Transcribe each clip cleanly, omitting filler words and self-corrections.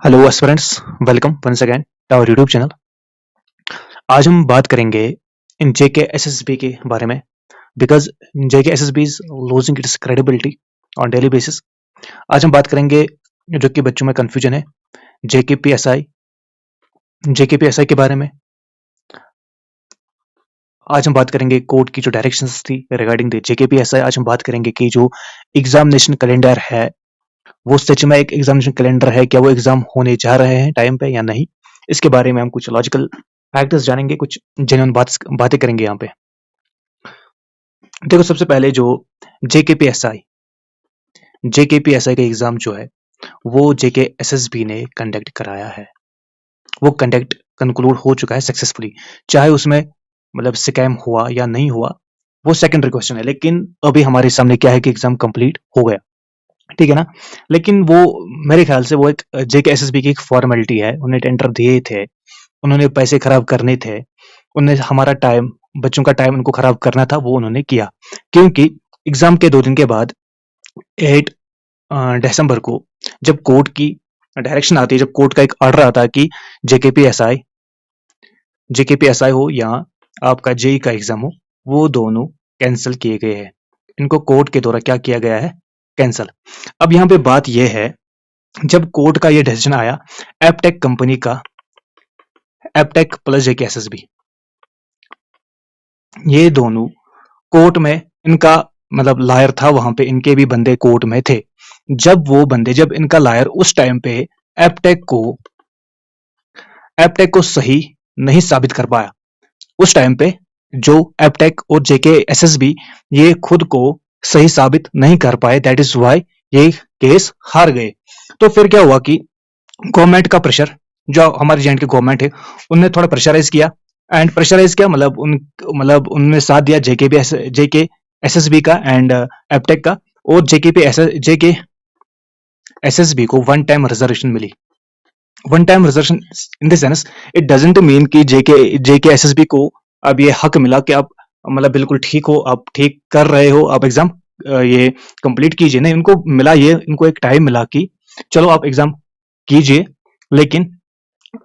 Hello aspirants, welcome once again to our YouTube channel. आज हम बात करेंगे इन जेके एसएसबी के बारे में, because JK SSB is losing its credibility on daily basis. आज हम बात करेंगे जो कि बच्चों में कंफ्यूजन है जेके पी एस आई के बारे में। आज हम बात करेंगे कोर्ट की जो डायरेक्शंस थी regarding the JK P S I. आज हम बात करेंगे कि जो एग्जामिनेशन कैलेंडर है वो सच में एक एग्जामिनेशन कैलेंडर है, क्या वो एग्जाम होने जा रहे हैं टाइम पे या नहीं। इसके बारे में हम कुछ लॉजिकल फैक्टर्स जानेंगे, कुछ जेन्युइन बातें करेंगे यहाँ पे। देखो, सबसे पहले जो जेके पी एस आई का एग्जाम जो है वो जेके एसएसबी ने कंडक्ट कराया है। वो कंडक्ट कंक्लूड हो चुका है सक्सेसफुली। चाहे उसमें मतलब स्कैम हुआ या नहीं हुआ वो सेकेंडरी क्वेश्चन है, लेकिन अभी हमारे सामने क्या है कि एग्जाम कंप्लीट हो गया, ठीक है ना। लेकिन वो मेरे ख्याल से वो एक जेके एसएसबी की एक फॉर्मेलिटी है। उन्हें टेंडर दिए थे, उन्होंने पैसे खराब करने थे, उन्हें हमारा टाइम, बच्चों का टाइम उनको खराब करना था, वो उन्होंने किया। क्योंकि एग्जाम के 2 दिन के बाद 8 दिसंबर को जब कोर्ट की डायरेक्शन आती है, जब कोर्ट का एक ऑर्डर आता है कि जेके पी एस आई हो या आपका जेई का एग्जाम हो, वो दोनों कैंसिल किए गए हैं। इनको कोर्ट के द्वारा क्या किया गया है? कैंसिल। अब यहाँ पे बात यह है, जब कोर्ट का ये डिसीजन आया, एपटेक कंपनी का, एपटेक प्लस जेके एसएसबी, ये दोनों कोर्ट में, इनका मतलब लायर था वहां पे, इनके भी बंदे कोर्ट में थे। जब इनका लायर उस टाइम पे एपटेक को सही नहीं साबित कर पाया, उस टाइम पे जो एपटेक और जेके एसएसबी ये खुद को सही साबित नहीं कर पाए, दैट इज वाई ये केस हार गए। तो फिर क्या हुआ कि गवर्नमेंट का प्रेशर, जो हमारी जेएंड की गवर्नमेंट है, उनने थोड़ा प्रेशराइज किया। एंड प्रेशराइज किया मतलब उनने साथ दिया जेके एसएसबी का एंड एपटेक का। और जेके एसएसबी को वन टाइम रिजर्वेशन मिली। One time reservation in the sense, it doesn't mean कि जेके एसएसबी को अब ये हक मिला कि आप मतलब बिल्कुल ठीक हो, आप ठीक कर रहे हो, आप एग्जाम ये कंप्लीट कीजिए। नहीं, उनको मिला ये, इनको एक टाइम मिला कि चलो आप एग्जाम कीजिए, लेकिन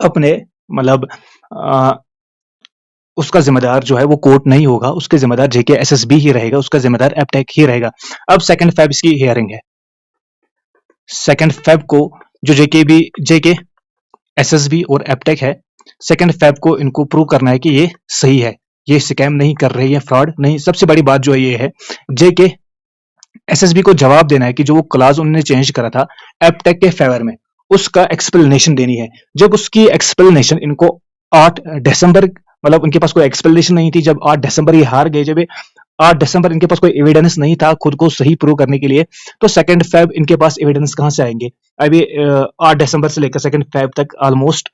अपने मतलब उसका जिम्मेदार जो है वो कोर्ट नहीं होगा, उसके जिम्मेदार जेके एसएसबी ही रहेगा, उसका जिम्मेदार एपटेक ही रहेगा। अब 2 फेब इसकी हियरिंग है। 2 फेब को जो जेके एसएसबी और एपटेक है, 2 फेब को इनको प्रूव करना है कि ये सही है, ये स्कैम नहीं कर रहे, ये फ्रॉड नहीं। सबसे बड़ी बात जो है ये है, जेके एसएसबी को जवाब देना है कि जो वो क्लास उन्होंने चेंज करा था एपटेक के फेवर में, उसका एक्सप्लेनेशन देनी है। जब उसकी एक्सप्लेनेशन इनको 8 दिसंबर, मतलब उनके पास कोई एक्सप्लेनेशन नहीं थी, जब 8 दिसंबर ये हार गए, जब 8 दिसंबर इनके पास कोई एविडेंस नहीं था खुद को सही प्रूव करने के लिए, तो 2 फेब इनके पास एविडेंस कहां से आएंगे? अभी 8 दिसंबर से लेकर 2 फेब तक ऑलमोस्ट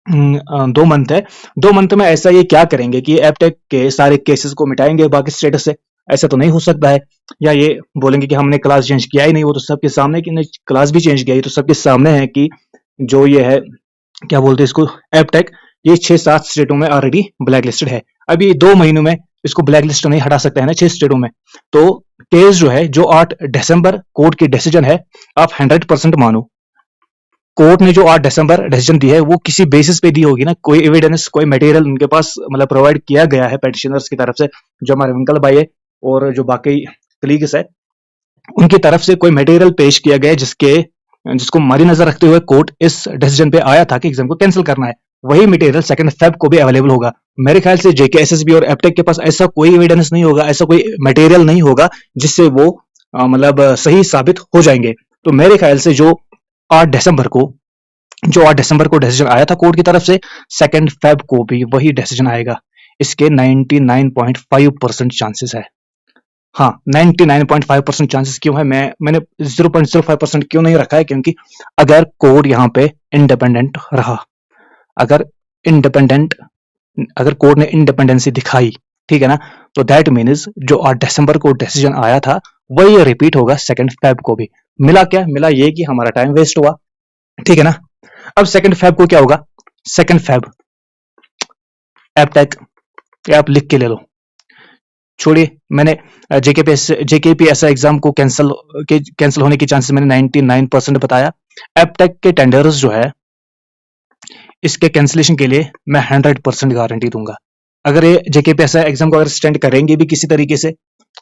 2 मंथ है। 2 मंथ में ऐसा ये क्या करेंगे कि एपटेक के सारे केसेस को मिटाएंगे बाकी स्टेटस से? ऐसा तो नहीं हो सकता है। या ये बोलेंगे कि हमने क्लास चेंज किया ही नहीं, वो तो सबके सामने कि क्लास भी चेंज किया, तो सबके सामने है कि जो ये है, क्या बोलते हैं इसको, एपटेक, ये 6-7 स्टेटों में ऑलरेडी ब्लैक लिस्टेड है। अभी 2 महीनों में इसको ब्लैक लिस्ट नहीं हटा सकते हैं ना 6 स्टेटों में। तो केस जो है, जो 8 दिसंबर कोर्ट की डिसीजन है, आप 100% मानो। कोर्ट ने जो 8 दिसंबर डिसीजन दी है वो किसी बेसिस पे दी होगी ना, कोई एविडेंस, कोई मटेरियल उनके पास मतलब प्रोवाइड किया गया है पेटिशनर्स की तरफ से, जो हमारे अंकल भाई है और जो बाकी कलीग्स है, उनकी तरफ से कोई मटेरियल पेश किया गया जिसको मद्देनजर रखते हुए कोर्ट इस डिसीजन पे आया था कि एग्जाम को कैंसिल करना है। वही मटेरियल 2 फेब को भी अवेलेबल होगा। मेरे ख्याल से जेके एसएसबी और एपटेक के पास ऐसा कोई एविडेंस नहीं होगा, ऐसा कोई मटेरियल नहीं होगा जिससे वो मतलब सही साबित हो जाएंगे। तो मेरे ख्याल से जो 8 दिसंबर को डिसीजन आया था कोर्ट की तरफ से, 2 फेब को भी वही डिसीजन आएगा। इसके 99.5% चांसेस है। हाँ, 99.5% चांसेस क्यों है? मैंने 0.05% क्यों नहीं रखा है? क्योंकि अगर कोर्ट यहाँ पे इंडिपेंडेंट रहा, अगर इंडिपेंडेंट अगर कोर्ट ने इंडिपेंडेंसी दिखाई, ठीक है ना, तो दैट मीन्स जो 8 दिसंबर को डिसीजन आया था वही रिपीट होगा 2 फेब को भी। मिला क्या? मिला ये कि हमारा टाइम वेस्ट हुआ, ठीक है ना। अब 2 फेब को क्या होगा? 2 फेब एपटेक, आप लिख के ले लो, छोड़िए, मैंने जेकेपीएसआई एग्जाम को कैंसिल होने की चांसेस मैंने 99% बताया। एपटेक के टेंडर्स जो है इसके कैंसिलेशन के लिए मैं 100% गारंटी दूंगा। अगर ये जेकेपीएसआई एग्जाम को अगर स्टैंड करेंगे भी किसी तरीके से,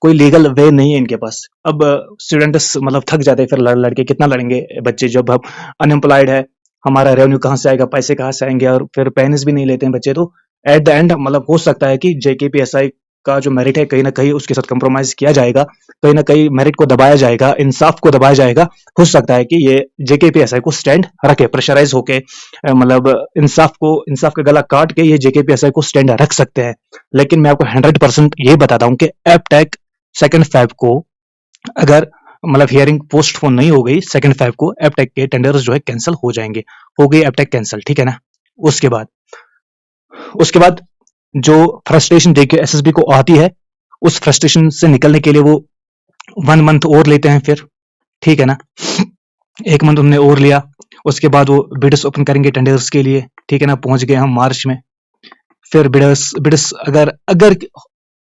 कोई लीगल वे नहीं है इनके पास। अब स्टूडेंट्स मतलब थक जाते हैं, फिर लड़ लड़ के कितना लड़ेंगे बच्चे, जब हम अनएम्प्लॉयड है, हमारा रेवेन्यू कहाँ से आएगा, पैसे कहाँ से आएंगे, और फिर पेरेंट्स भी नहीं लेते हैं बच्चे, तो एट द एंड मतलब हो सकता है कि जेकेपीएसआई का जो मेरिट है कहीं ना कहीं उसके साथ कंप्रोमाइज किया जाएगा, कहीं ना कहीं मेरिट को दबाया जाएगा, इंसाफ को दबाया जाएगा। हो सकता है कि ये जेकेपीएसआई को स्टैंड रखे, प्रेशराइज होके मतलब इंसाफ का गला काट के ये जेकेपीएसआई को स्टैंड रख सकते हैं। लेकिन मैं आपको 100% ये बताता हूँ कि एपटेक 2 फेब को अगर मतलब हियरिंग पोस्टपोन नहीं हो गई, 2 फेब को एपटेक के टेंडर्स जो है कैंसिल हो जाएंगे। हो गई एपटेक कैंसिल, ठीक है ना। उसके बाद उसके बाद जो फ्रस्ट्रेशन जेके एसएसबी को आती है, उस फ्रस्ट्रेशन से निकलने के लिए वो 1 मंथ और लेते हैं फिर, ठीक है ना। 1 मंथ उन्होंने और लिया, उसके बाद वो बिड्स ओपन करेंगे टेंडर्स के लिए, ठीक है ना। पहुंच गए हम मार्च में, फिर बिड्स अगर अगर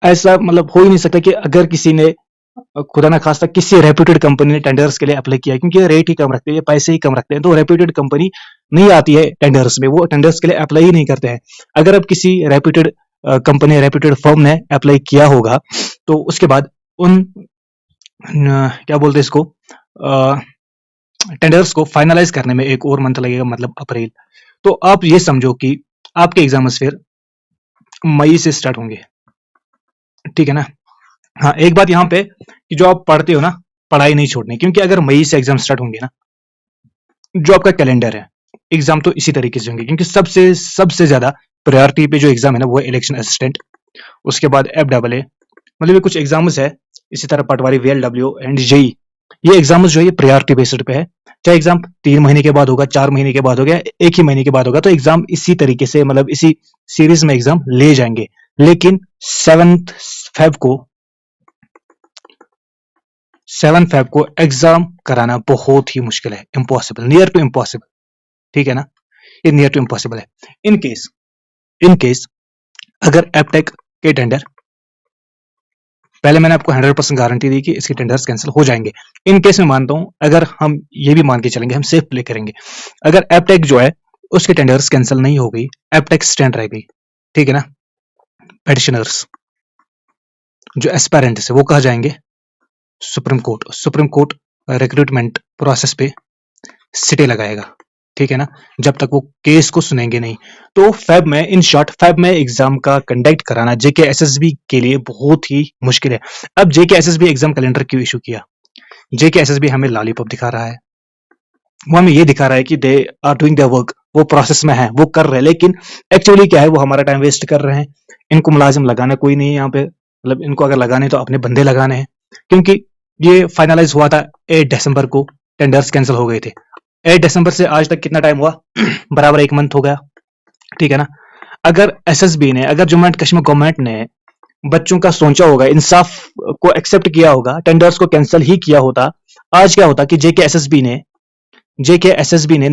ऐसा मतलब हो ही नहीं सकता कि अगर किसी ने खुदा ना खास्ता किसी रेप्यूटेड कंपनी ने टेंडर्स के लिए अप्लाई किया, क्योंकि ये रेट ही कम रखते हैं, ये पैसे ही कम रखते हैं, तो रेप्यूटेड कंपनी नहीं आती है टेंडर्स में, वो टेंडर्स के लिए अप्लाई ही नहीं करते हैं। अगर अब किसी रेप्यूटेड कंपनी, रेप्यूटेड फर्म ने अप्लाई किया होगा, तो उसके बाद उन क्या बोलते हैं इसको, टेंडर्स को फाइनलाइज करने में 1 और मंथ लगेगा, मतलब अप्रैल। तो आप ये समझो कि आपके एग्जाम्स फिर मई से स्टार्ट होंगे, ठीक है ना। हाँ, एक बात यहाँ पे कि जो आप पढ़ते हो ना, पढ़ाई नहीं छोड़नी, क्योंकि अगर मई से एग्जाम स्टार्ट होंगे ना, जो आपका कैलेंडर है, एग्जाम तो इसी तरीके से होंगे, क्योंकि सबसे सबसे ज्यादा प्रायोरिटी पे जो एग्जाम है ना वो है इलेक्शन असिस्टेंट, उसके बाद FAA, मतलब ये कुछ एग्जाम्स है, इसी तरह पटवारी, VLW एंड जेई। ये एग्जाम्स जो है ये प्रायोरिटी बेस्ड पे है। चाहे एग्जाम 3 महीने के बाद होगा, 4 महीने के बाद होगा, 1 ही महीने के बाद होगा, तो एग्जाम इसी तरीके से मतलब इसी सीरीज में एग्जाम ले जाएंगे। लेकिन 7 फेब को एग्जाम कराना बहुत ही मुश्किल है, इम्पॉसिबल, नियर टू इम्पॉसिबल, ठीक है ना। ये नियर टू इम्पॉसिबल है। इन केस अगर एपटेक के टेंडर, पहले मैंने आपको 100% गारंटी दी कि इसके टेंडर्स कैंसिल हो जाएंगे। इन केस में मानता हूं, अगर हम ये भी मान के चलेंगे, हम सेफ प्ले करेंगे, अगर एपटेक जो है उसके टेंडर्स कैंसिल नहीं हो गई, एपटेक स्टैंड रह गई, ठीक है ना। पेटिशनर्स जो एस्पायरेंट्स है वो कहा जाएंगे, सुप्रीम कोर्ट रिक्रूटमेंट प्रोसेस पे सिटे लगाएगा, ठीक है ना, जब तक वो केस को सुनेंगे नहीं। तो फेब में, इन शॉर्ट, फेब में एग्जाम का कंडक्ट कराना जेके एसएसबी के लिए बहुत ही मुश्किल है। अब जेके एसएसबी एग्जाम कैलेंडर क्यों इशू किया? जेके एसएसबी हमें लॉलीपॉप दिखा रहा है, वो हमें ये दिखा रहा है कि they are doing their work, वो प्रोसेस में है, वो कर रहे हैं, लेकिन एक्चुअली क्या है, वो हमारा टाइम वेस्ट कर रहे हैं। इनको मुलाजिम लगाना कोई नहीं है यहाँ पे, मतलब इनको अगर लगाने तो अपने बंदे लगाने हैं, क्योंकि ये फाइनलाइज हुआ था 8 दिसंबर को, टेंडर्स कैंसिल हो गए थे। 8 दिसंबर से आज तक कितना टाइम हुआ? बराबर 1 मंथ हो गया, ठीक है ना। अगर एसएसबी ने, अगर जम्मू एंड कश्मीर गवर्नमेंट ने बच्चों का सोचा होगा, इंसाफ को एक्सेप्ट किया होगा, टेंडर्स को कैंसिल ही किया होता, आज क्या होता कि जेके एसएसबी ने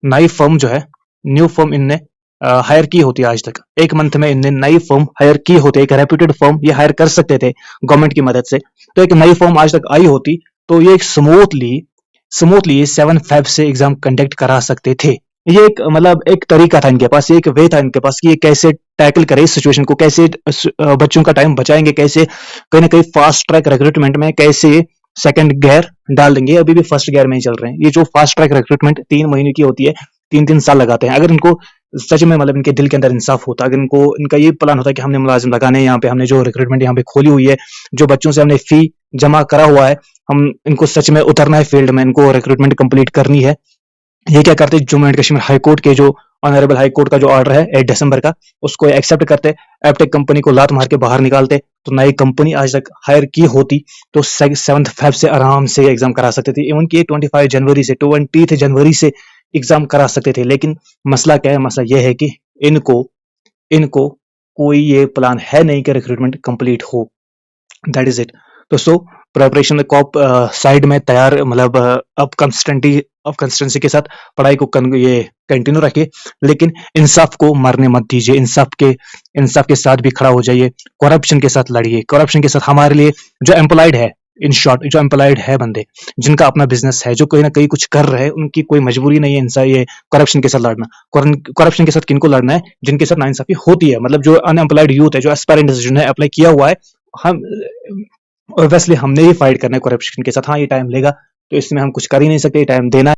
नई फर्म जो है, न्यू फर्म इनने हायर की होती है। आज तक 1 मंथ में इनने नई फर्म हायर की होती है, एक रेप्यूटेड फर्म ये हायर कर सकते थे गवर्नमेंट की मदद से, तो एक नई फर्म आज तक आई होती, तो ये एक स्मूथली 7 फेब से एग्जाम कंडक्ट करा सकते थे। ये एक मतलब एक तरीका था इनके पास, एक वे था इनके पास कि ये कैसे टैकल करे इस सिचुएशन को, कैसे बच्चों का टाइम बचाएंगे, कैसे कहीं ना कहीं फास्ट ट्रैक रिक्रूटमेंट में कैसे सेकंड गियर डाल देंगे। अभी भी फर्स्ट गियर में ही चल रहे हैं। ये जो फास्ट ट्रैक रिक्रूटमेंट 3 महीने की होती है, 3-3 साल लगाते हैं। अगर इनको सच में मतलब इनके दिल के अंदर इंसाफ होता, अगर इनको इनका ये प्लान होता कि हमने मुलाजिम लगाने, यहाँ पे हमने जो रिक्रूटमेंट यहाँ पे खोली हुई है, जो बच्चों से हमने फी जमा करा हुआ है, हम इनको सच में उतरना है फील्ड में, इनको रिक्रूटमेंट कंप्लीट करनी है। ये क्या करते, Jammu and Kashmir high court के जो ऑनरेबल हाई कोर्ट का जो ऑर्डर है 8 दिसंबर का, उसको एक्सेप्ट करते, एपटेक कंपनी को लात मार के बाहर निकालते, तो नई कंपनी आज तक हायर की होती, तो 7 फेब से आराम से एग्जाम करा सकते थे। इवन कि 20 जनवरी से एग्जाम करा सकते थे। लेकिन मसला क्या है? मसला यह है कि इनको कोई ये प्लान है नहीं कि रिक्रूटमेंट कंप्लीट हो। That is it. तो सो प्रिपरेशन कॉप साइड में तैयार, मतलब अब कंसिस्टेंटली ऑफ कंसिस्टेंसी के साथ पढ़ाई को ये कंटिन्यू रखिए, लेकिन इंसाफ को मरने मत दीजिए। इंसाफ के साथ भी खड़ा हो जाइए, करप्शन के साथ लड़िए। करप्शन के साथ हमारे लिए जो एम्प्लॉयड है, इन शॉर्ट जो एम्प्लॉयड है बंदे, जिनका अपना बिजनेस है, जो कहीं ना कहीं कुछ कर रहे हैं, उनकी कोई मजबूरी नहीं है इंसान ये करप्शन के साथ लड़ना। करप्शन के साथ किनको लड़ना है? जिनके साथ नाइंसाफी होती है, मतलब जो अनएम्प्लॉयड यूथ है, जो एस्पायरेंट है, जिन्होंने अप्लाई किया हुआ है, हम ऑब्वियसली हमने ही फाइट करना है करप्शन के साथ। हाँ, ये टाइम लेगा, तो इसमें हम कुछ कर ही नहीं सकते, टाइम देना